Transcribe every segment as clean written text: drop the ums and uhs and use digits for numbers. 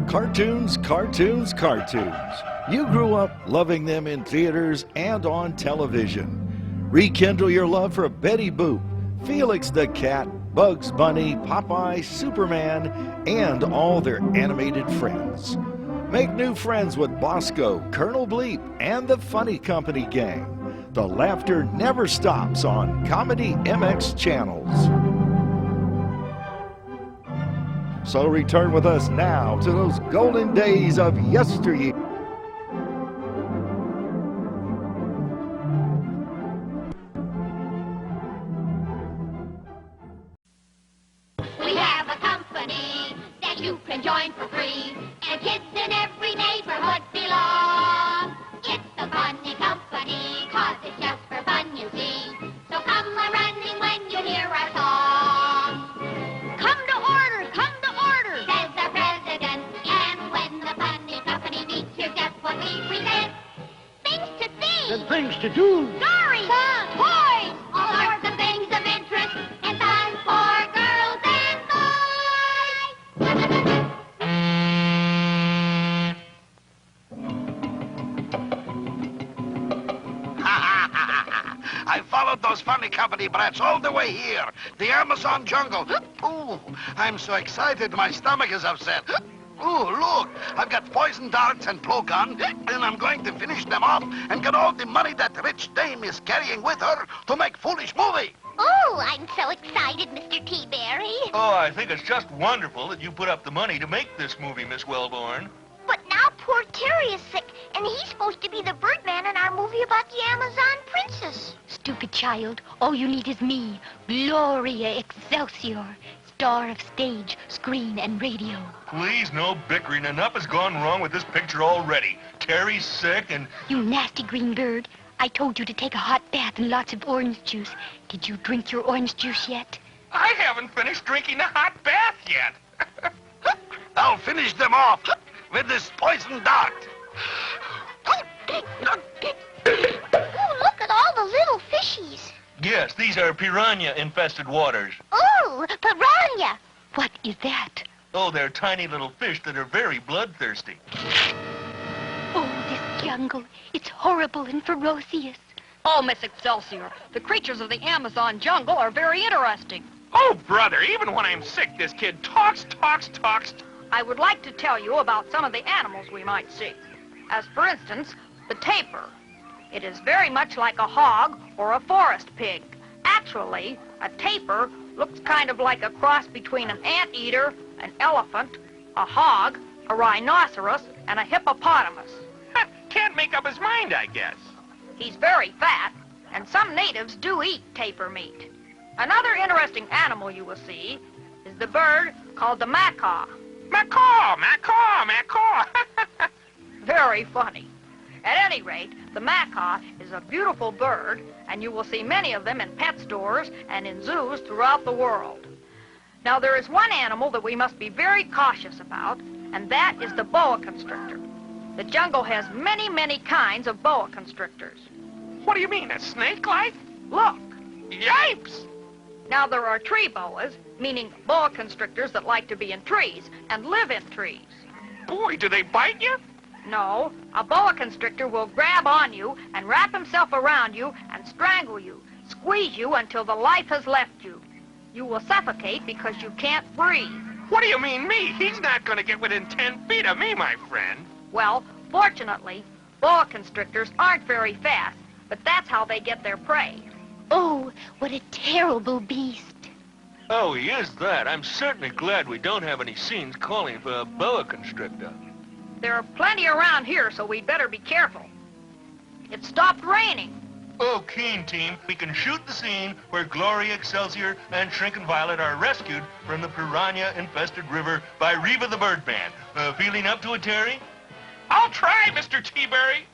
Cartoons, cartoons, cartoons. You grew up loving them in theaters and on television. Rekindle your love for Betty Boop, Felix the Cat, Bugs Bunny, Popeye, Superman, and all their animated friends. Make new friends with Bosco, Colonel Bleep, and the Funny Company Gang. The laughter never stops on ComedyMX channels. So return with us now to those golden days of yesteryear. We have a company that you can join for free, and kids in every neighborhood belong. It's the Funny Company, 'cause it's just for fun, you see. So come on running when you hear our song. Come to order, says the president. And when the Funny Company meets, here's just what we present. Things to see, And things to do. stories, toys, all sorts of things of interest, and fun for girls and boys. I followed those Funny Company brats all the way here, the Amazon jungle. Ooh, I'm so excited, my stomach is upset. Ooh, look, I've got poison darts and blowgun, and I'm going to finish them off and get all the money that rich dame is carrying with her to make foolish movie. Oh, I'm so excited, Mr. T-Berry. Oh, I think it's just wonderful that you put up the money to make this movie, Miss Wellborn. But now poor Terry is sick, and he's supposed to be the Birdman in our movie about the Amazon princess. Stupid child, all you need is me, Gloria Excelsior, star of stage, screen, and radio. Please, no bickering. Enough has gone wrong with this picture already. Terry's sick and... You nasty green bird, I told you to take a hot bath and lots of orange juice. Did you drink your orange juice yet? I haven't finished drinking the hot bath yet. I'll finish them off with this poison dart. Oh, look at all the little fishies. Yes, these are piranha-infested waters. Oh, piranha. What is that? Oh, they're tiny little fish that are very bloodthirsty. Oh, this jungle, it's horrible and ferocious. Oh, Miss Excelsior, the creatures of the Amazon jungle are very interesting. Oh, brother, even when I'm sick, this kid talks. I would like to tell you about some of the animals we might see. As for instance, the tapir. It is very much like a hog or a forest pig. Actually, a tapir looks kind of like a cross between an anteater, an elephant, a hog, a rhinoceros, and a hippopotamus. Can't make up his mind, I guess. He's very fat, and some natives do eat tapir meat. Another interesting animal you will see is the bird called the macaw. Macaw. Very funny. At any rate, the macaw is a beautiful bird, and you will see many of them in pet stores and in zoos throughout the world. Now, there is one animal that we must be very cautious about, and that is the boa constrictor. The jungle has many kinds of boa constrictors. What do you mean, a snake-like? Look. Yipes! Now, there are tree boas, meaning boa constrictors that like to be in trees and live in trees. Boy, do they bite you? No, a boa constrictor will grab on you and wrap himself around you and strangle you, squeeze you until the life has left you. You will suffocate because you can't breathe. What do you mean, me? He's not going to get within 10 feet of me, my friend. Well, fortunately, boa constrictors aren't very fast, but that's how they get their prey. Oh, what a terrible beast. Oh, he is that. I'm certainly glad we don't have any scenes calling for a boa constrictor. There are plenty around here, so we'd better be careful. It stopped raining. Oh, keen team, we can shoot the scene where Gloria Excelsior and Shrinkin' Violet are rescued from the piranha-infested river by Reba the Birdman. Feeling up to it, Terry? I'll try, Mr. T-Berry.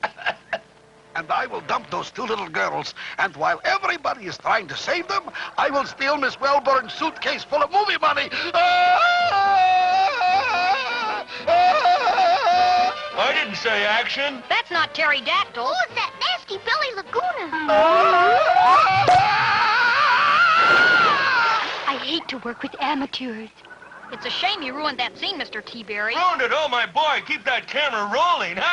And I will dump those two little girls, and while everybody is trying to save them, I will steal Miss Wellborn's suitcase full of movie money. I didn't say action. That's not pterodactyl. Who's that nasty Billy Laguna? I hate to work with amateurs. It's a shame you ruined that scene, Mr. T-Berry. Ruined it? Oh, my boy, keep that camera rolling. And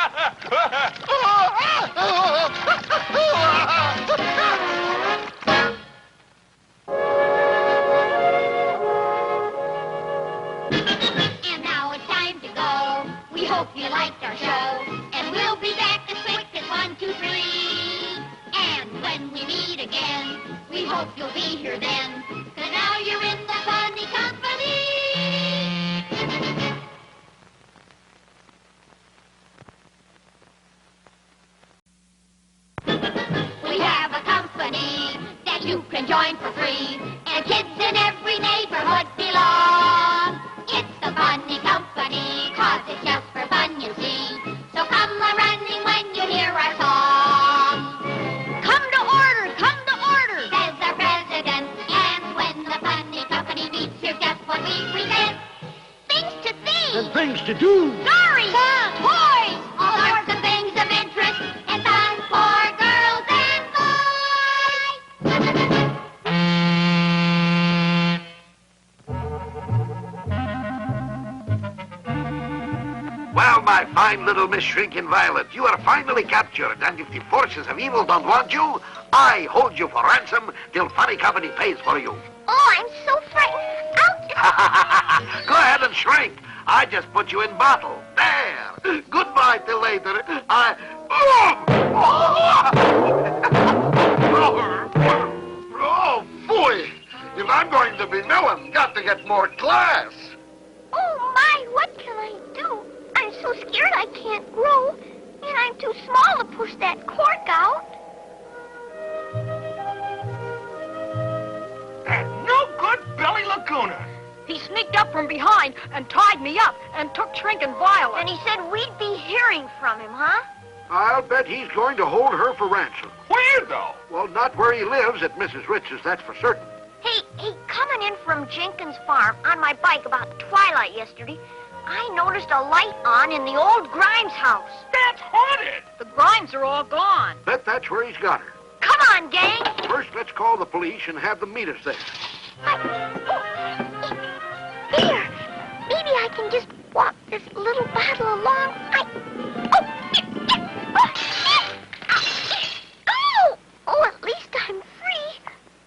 now it's time to go. We hope you liked our show. And we'll be back as quick as 1, 2, 3. And when we meet again, we hope you'll be here then. 'Cause now you're in the funny company. We have a company that you can join for free. And kids in every neighborhood belong. It's the funny company, 'cause it's just for fun, you see. So come a-running when you hear our song. Come to order, Says our president. And when the funny company meets, here's just what we present. Things to see. And things to do. Stories. Toys. All sorts of things of interest. And fun for girls and boys. Well, my fine little Miss Shrinking Violet, you are finally captured, and if the forces of evil don't want you, I hold you for ransom till Funny Company pays for you. Oh, I'm so frightened. Ouch. Go ahead and shrink. I just put you in bottle. There. Goodbye till later. Oh, boy. If I'm going to be Minow, got to get more class. Oh, my, what can I do? I'm so scared I can't grow, and I'm too small to push that cork out. And no good Billy Laguna. He sneaked up from behind and tied me up and took Shrink and Violet. And he said we'd be hearing from him, huh? I'll bet he's going to hold her for ransom. Where, though? Well, not where he lives at Mrs. Ritz's, that's for certain. Hey, coming in from Jenkins' farm on my bike about twilight yesterday, I noticed a light on in the old Grimes house. That's haunted. The Grimes are all gone. Bet that's where he's got her. Come on, gang. First, let's call the police and have them meet us there. Here, maybe I can just walk this little bottle along. Oh, at least I'm free,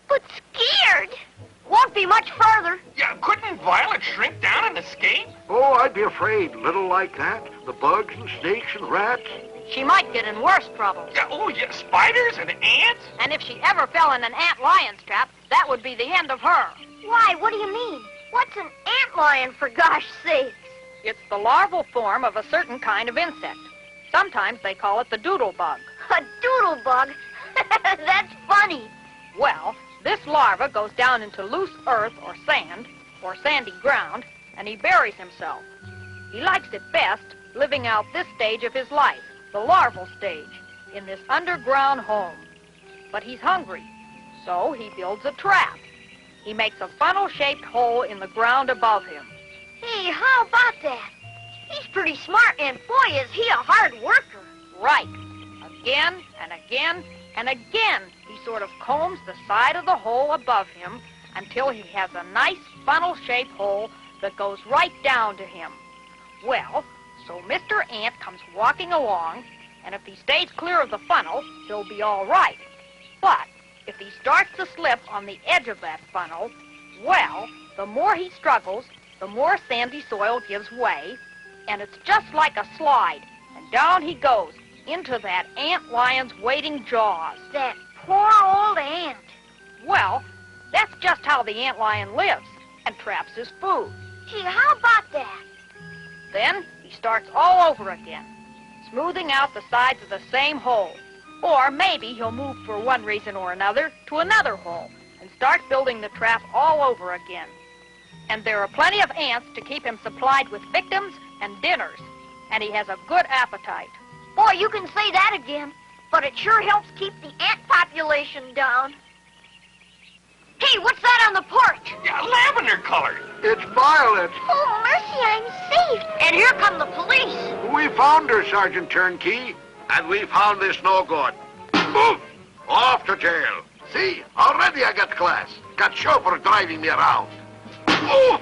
but scared. Won't be much further. Yeah, couldn't Violet shrink down and escape? Oh, I'd be afraid. Little like that. The bugs and snakes and rats. She might get in worse trouble. Yeah, oh, yeah, spiders and ants? And if she ever fell in an ant-lion's trap, that would be the end of her. Why, what do you mean? What's an antlion, for gosh sakes? It's the larval form of a certain kind of insect. Sometimes they call it the doodle bug. A doodle bug? That's funny. Well, this larva goes down into loose earth or sand, or sandy ground, and he buries himself. He likes it best living out this stage of his life, the larval stage, in this underground home. But he's hungry, so he builds a trap. He makes a funnel-shaped hole in the ground above him. Hey, how about that? He's pretty smart, and boy, is he a hard worker. Right. Again and again and again, he sort of combs the side of the hole above him until he has a nice funnel-shaped hole that goes right down to him. Well, so Mr. Ant comes walking along, and if he stays clear of the funnel, he'll be all right. But if he starts to slip on the edge of that funnel, well, the more he struggles, the more sandy soil gives way, and it's just like a slide, and down he goes into that ant-lion's waiting jaws. That poor old ant. Well, that's just how the ant-lion lives and traps his food. Gee, how about that? Then he starts all over again, smoothing out the sides of the same hole. Or maybe he'll move for one reason or another to another hole and start building the trap all over again. And there are plenty of ants to keep him supplied with victims and dinners, and he has a good appetite. Boy, you can say that again, but it sure helps keep the ant population down. Hey, what's that on the porch? Yeah, lavender colored. It's Violet. Oh, mercy, I'm safe. And here come the police. We found her, Sergeant Turnkey. And we found this no good. Move! Off to jail. See, already I got class. Got chauffeur driving me around. Move!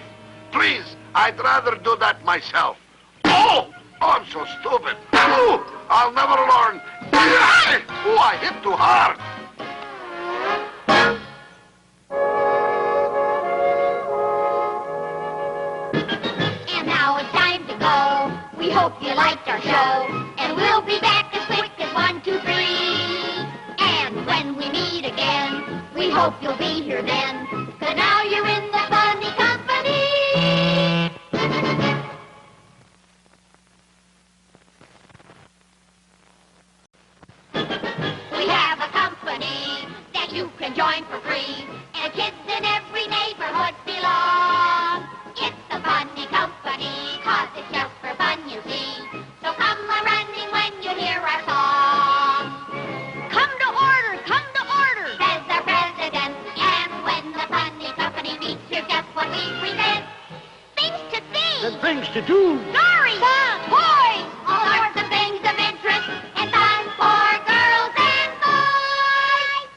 Please, I'd rather do that myself. Oh, I'm so stupid. Oh, I'll never learn. Oh, I hit too hard. And now it's time to go. We hope you liked our show. And we'll be back as quick as 1, 2, 3. And when we meet again, we hope you'll be here then. 'Cause now you're in the funny company. We have a company that you can join for free. And kids in every neighborhood belong. It's the funny company, 'cause it's just for fun, you see. So come a-running when you hear our song. Come to order, Says our president, and when the funny company meets, here's just what we present. Things to see, And things to do. stories, toys, all sorts of things of interest, and fun for girls and boys.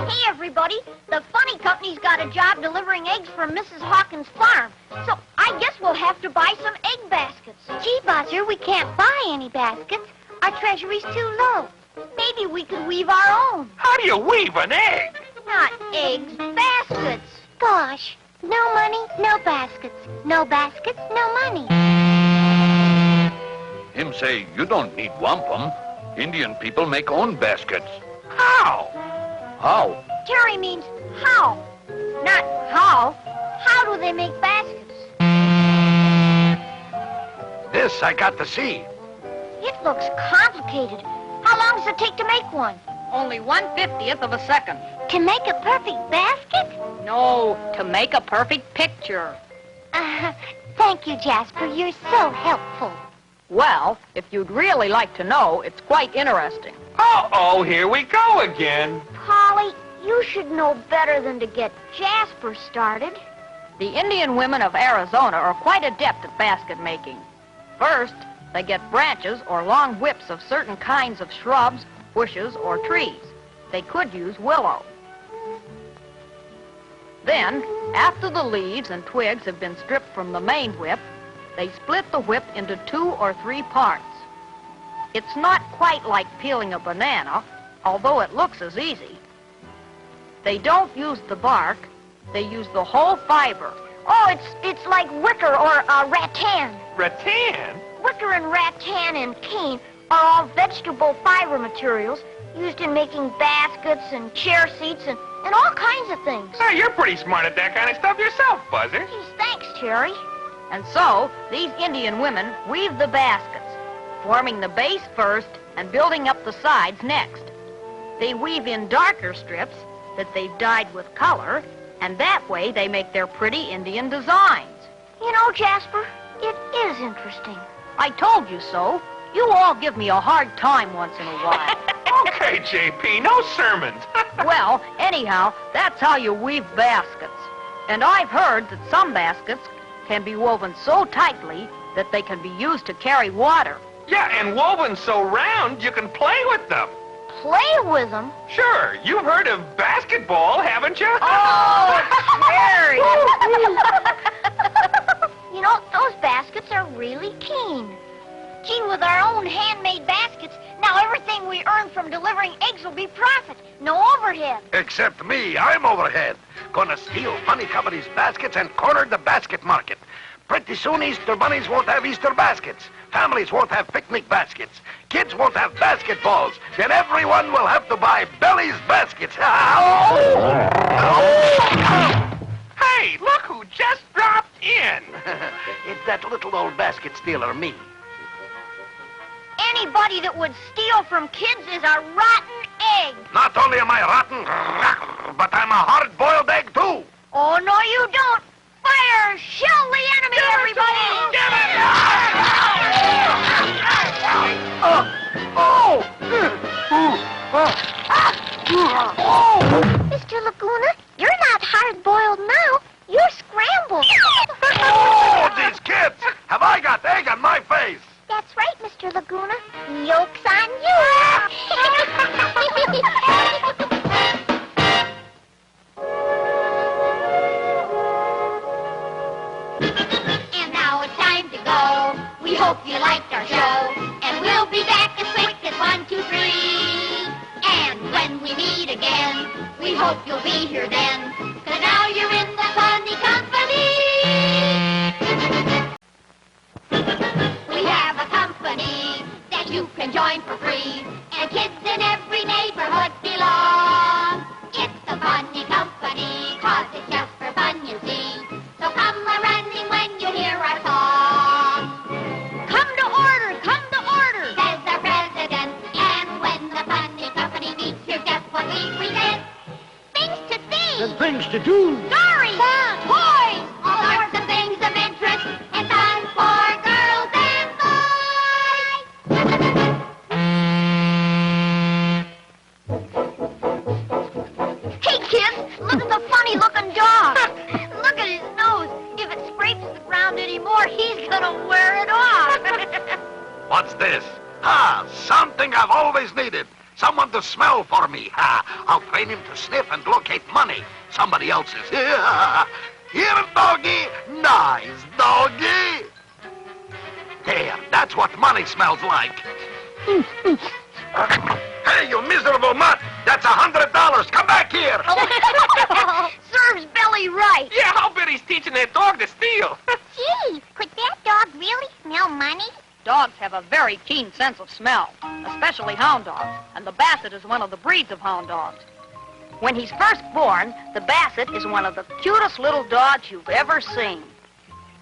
Hey, everybody. The funny company's got a job delivering eggs from Mrs. Hawkins' farm. So I guess we'll have to buy some egg baskets. Gee, Buzzer, we can't buy any baskets. Our treasury's too low. Maybe we could weave our own. How do you weave an egg? Not eggs, baskets. Gosh, no money, no baskets. No baskets, no money. Him say, you don't need wampum. Indian people make own baskets. How? How? Terry means how, not how. How do they make baskets? This I got to see. It looks complicated. How long does it take to make one? Only 1/50th of a second. To make a perfect basket? No, to make a perfect picture. Thank you, Jasper. You're so helpful. Well, if you'd really like to know, it's quite interesting. Uh-oh, here we go again. Polly, you should know better than to get Jasper started. The Indian women of Arizona are quite adept at basket making. First, they get branches or long whips of certain kinds of shrubs, bushes, or trees. They could use willow. Then, after the leaves and twigs have been stripped from the main whip, they split the whip into 2 or 3 parts. It's not quite like peeling a banana, although it looks as easy. They don't use the bark, they use the whole fiber. Oh, it's like wicker or rattan. Rattan? Wicker and rattan and cane are all vegetable fiber materials used in making baskets and chair seats and all kinds of things. Hey, you're pretty smart at that kind of stuff yourself, Buzzer. Geez, thanks, Terry. And so, these Indian women weave the baskets, forming the base first and building up the sides next. They weave in darker strips that they've dyed with color, and that way they make their pretty Indian designs. You know, Jasper, it is interesting. I told you so. You all give me a hard time once in a while. Okay, JP, no sermons. Well, anyhow, that's how you weave baskets. And I've heard that some baskets can be woven so tightly that they can be used to carry water. Yeah, and woven so round you can play with them. Play with them? Sure, you've heard of basketball, haven't you? Oh, Terry! You know, those baskets are really keen. Gee, with our own handmade baskets, now everything we earn from delivering eggs will be profit. No overhead. Except me, I'm overhead. Gonna steal Funny Company's baskets and corner the basket market. Pretty soon Easter bunnies won't have Easter baskets. Families won't have picnic baskets. Kids won't have basketballs. Then everyone will have to buy Belly's baskets. Hey, look who just dropped in. It's that little old basket stealer, me. Anybody that would steal from kids is a rotten egg. Not only am I rotten, but I'm a hard-boiled egg, too. Oh, no, you don't. Fire! Shell the enemy, everybody! Mr. Laguna, you're not hard-boiled now. You're scrambled. Oh, these kids! Have I got egg on my face? That's right, Mr. Laguna. Yolk's on you. again, we hope you'll be here then. 'Cause now you're in the funny company. We have a company that you can join for free, and kids in every neighborhood belong. It's the funny company, 'cause it's just for fun, you see. So come a-running when you hear our song. Come to order, Says the president, and when the funny company meets, here's just what we present. Things to see, And things to do. stories, toys, all sorts of things of interest, and fun for girls and boys. Hey, kids, look at the funny-looking dog. Look at his nose. If it scrapes the ground anymore, he's gonna wear it off. What's this? Something I've always needed. Someone to smell for me. I'll train him to sniff and locate money. Somebody else's. Here, doggy. Nice, doggy. There, that's what money smells like. Hey, you miserable mutt. That's $100. Come back here. Serves Billy right. Yeah, I'll bet he's teaching that dog to steal. Gee, could that dog really smell money? Dogs have a very keen sense of smell, especially hound dogs, and the Basset is one of the breeds of hound dogs. When he's first born, the Basset is one of the cutest little dogs you've ever seen.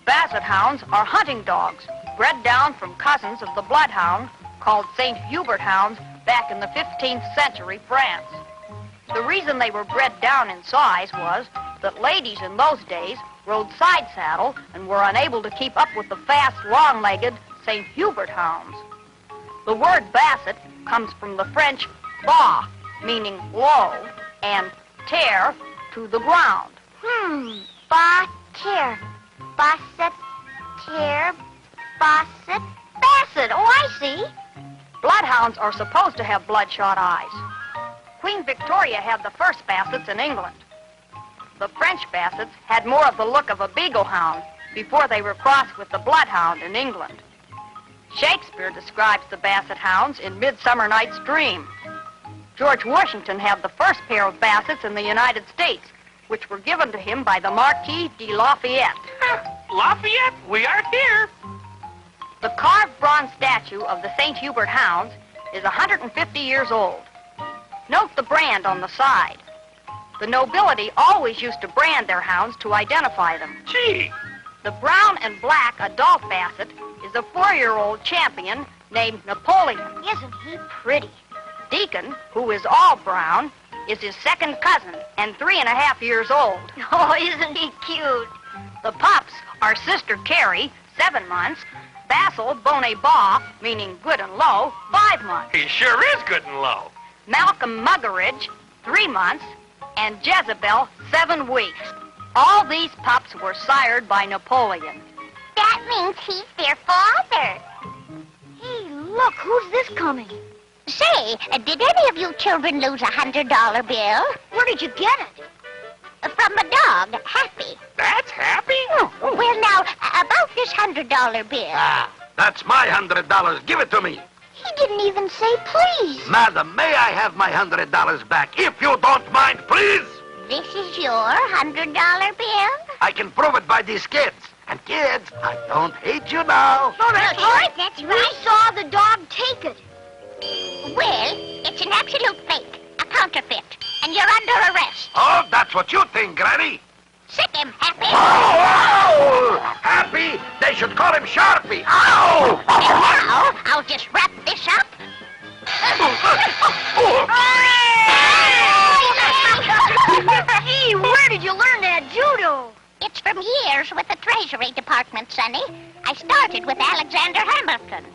Basset hounds are hunting dogs, bred down from cousins of the bloodhound called St. Hubert hounds back in the 15th century France. The reason they were bred down in size was that ladies in those days rode side saddle and were unable to keep up with the fast, long-legged St. Hubert hounds. The word Basset comes from the French bas, meaning low, and terre, to the ground. Basset, Basset. Oh, I see. Bloodhounds are supposed to have bloodshot eyes. Queen Victoria had the first Bassets in England. The French Bassets had more of the look of a beagle hound before they were crossed with the bloodhound in England. Shakespeare describes the Basset hounds in Midsummer Night's Dream. George Washington had the first pair of Bassets in the United States, which were given to him by the Marquis de Lafayette. Lafayette, we are here. The carved bronze statue of the St. Hubert hounds is 150 years old. Note the brand on the side. The nobility always used to brand their hounds to identify them. Gee. The brown and black adult Basset is a 4-year-old champion named Napoleon. Isn't he pretty? Deacon, who is all brown, is his second cousin and 3.5 years old. Oh, isn't he cute? The pups are Sister Carrie, 7 months, Basil Bonnet Bas, meaning good and low, 5 months, He sure is good and low. Malcolm Muggeridge, 3 months, and Jezebel, 7 weeks. All these pups were sired by Napoleon. That means he's their father. Hey, look, who's this coming? Say, did any of you children lose a $100 bill? Where did you get it? From a dog, Happy. That's Happy? Well, now, about this $100 bill. That's my $100. Give it to me. He didn't even say please. Madam, may I have my $100 back? If you don't mind, please. This is your $100 bill? I can prove it by these kids. And kids, I don't hate you now. No, that's right, that's We right. saw the dog take it. Well, it's an absolute fake, a counterfeit, and you're under arrest. Oh, that's what you think, Granny. Sit him, Happy. Oh! Happy? They should call him Sharpie. Ow! And now, I'll just wrap this up. Hey, where did you learn that judo? It's from years with the Treasury Department, Sonny. I started with Alexander Hamilton.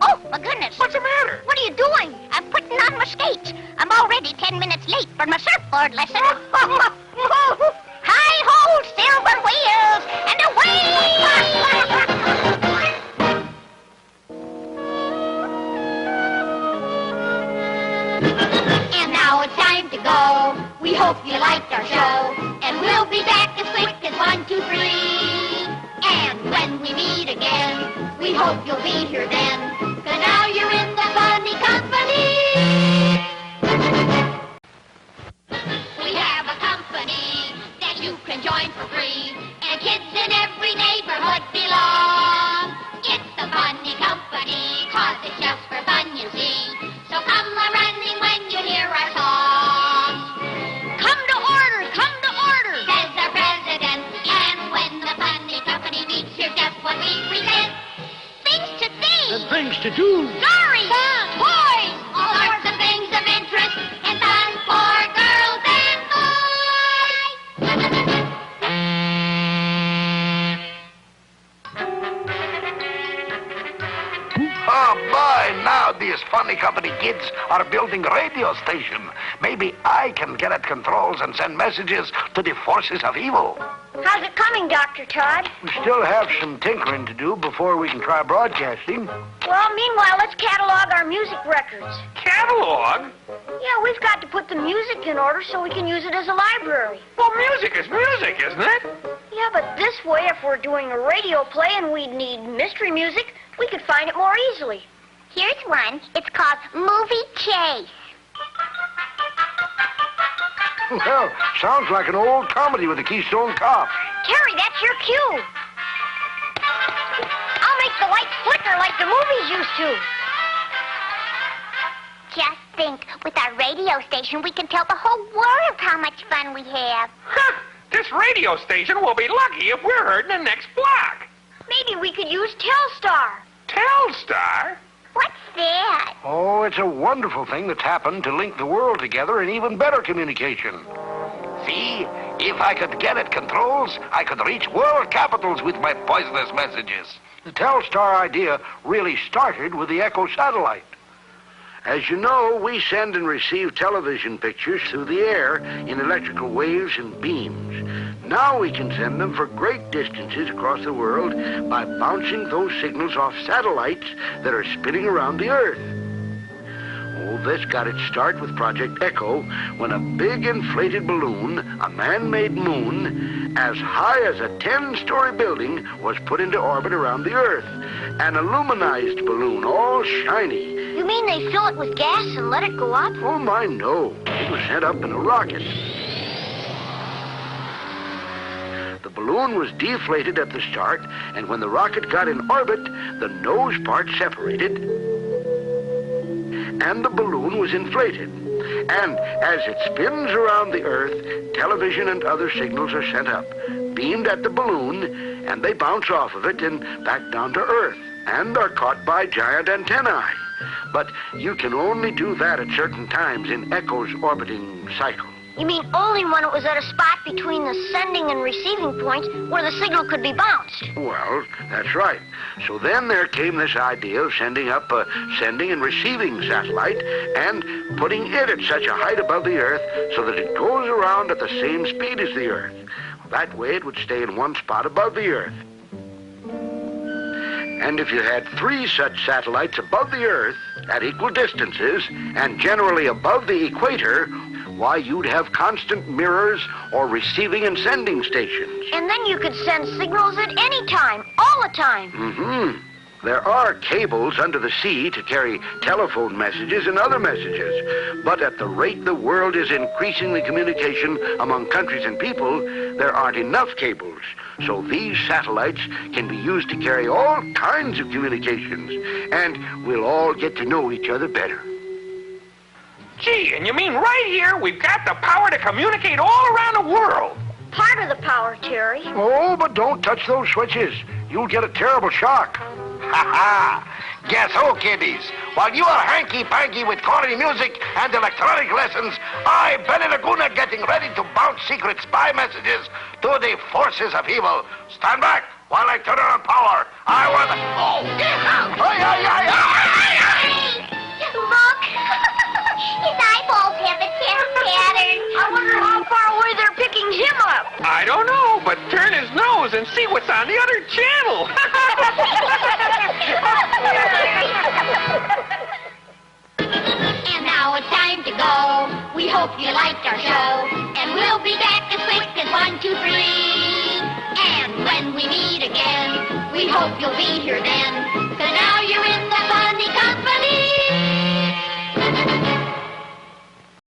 Oh, my goodness. What's the matter? What are you doing? I'm putting on my skates. I'm already 10 minutes late for my surfboard lesson. Hi-ho, silver wheels, and away! And now it's time to go. We hope you liked our show. And we'll be back as quick as 1, 2, 3. And when we meet again, we hope you'll be here then. 'Cause now you're in the funny company. to do. Stories, toys, all sorts of things of interest and fun for girls and boys. Oh, boy, now these funny company kids are building a radio station. Maybe I can get at controls and send messages to the forces of evil. How's it coming, Dr. Todd? We still have some tinkering to do before we can try broadcasting. Well, meanwhile, let's catalog our music records. Catalog? Yeah, we've got to put the music in order so we can use it as a library. Well, music is music, isn't it? Yeah, but this way, if we're doing a radio play and we'd need mystery music, we could find it more easily. Here's one. It's called Movie Chase. Well, sounds like an old comedy with the Keystone Cops. Terry, that's your cue. I'll make the lights flicker like the movies used to. Just think, with our radio station, we can tell the whole world how much fun we have. Huh. This radio station will be lucky if we're heard in the next block. Maybe we could use Telstar. Telstar? What's that? Oh, it's a wonderful thing that's happened to link the world together in even better communication. See, if I could get at controls, I could reach world capitals with my poisonous messages. The Telstar idea really started with the Echo satellite. As you know, we send and receive television pictures through the air in electrical waves and beams. Now we can send them for great distances across the world by bouncing those signals off satellites that are spinning around the Earth. Oh, this got its start with Project Echo when a big inflated balloon, a man-made moon, as high as a 10-story building, was put into orbit around the Earth. An illuminized balloon, all shiny. You mean they fill it with gas and let it go up? Oh, my, no. It was sent up in a rocket. The balloon was deflated at the start, and when the rocket got in orbit, the nose part separated, and the balloon was inflated. And as it spins around the Earth, television and other signals are sent up, beamed at the balloon, and they bounce off of it and back down to Earth, and are caught by giant antennae. But you can only do that at certain times in Echo's orbiting cycle. You mean only when it was at a spot between the sending and receiving points where the signal could be bounced? Well, that's right. So then there came this idea of sending up a sending and receiving satellite and putting it at such a height above the Earth so that it goes around at the same speed as the Earth. That way it would stay in one spot above the Earth. And if you had 3 such satellites above the Earth at equal distances and generally above the equator, why, you'd have constant mirrors or receiving and sending stations. And then you could send signals at any time, all the time. Mm-hmm. There are cables under the sea to carry telephone messages and other messages. But at the rate the world is increasing the communication among countries and people, there aren't enough cables. So these satellites can be used to carry all kinds of communications, and we'll all get to know each other better. Gee, and you mean right here we've got the power to communicate all around the world? Part of the power, Terry. Oh, but don't touch those switches. You'll get a terrible shock. Ha-ha! Guess who, kiddies? While you are hanky-panky with corny music and electronic lessons, I, Benny Laguna, getting ready to bounce secret spy messages to the forces of evil. Stand back while I turn on power. I want to... Oh! Look! His eyeballs have a pattern. I wonder how far away they're picking him up. I don't know, but turn his nose and see what's on the other channel. And now it's time to go. We hope you liked our show. And we'll be back as quick as 1, 2, 3. And when we meet again, we hope you'll be here then. 'Cause now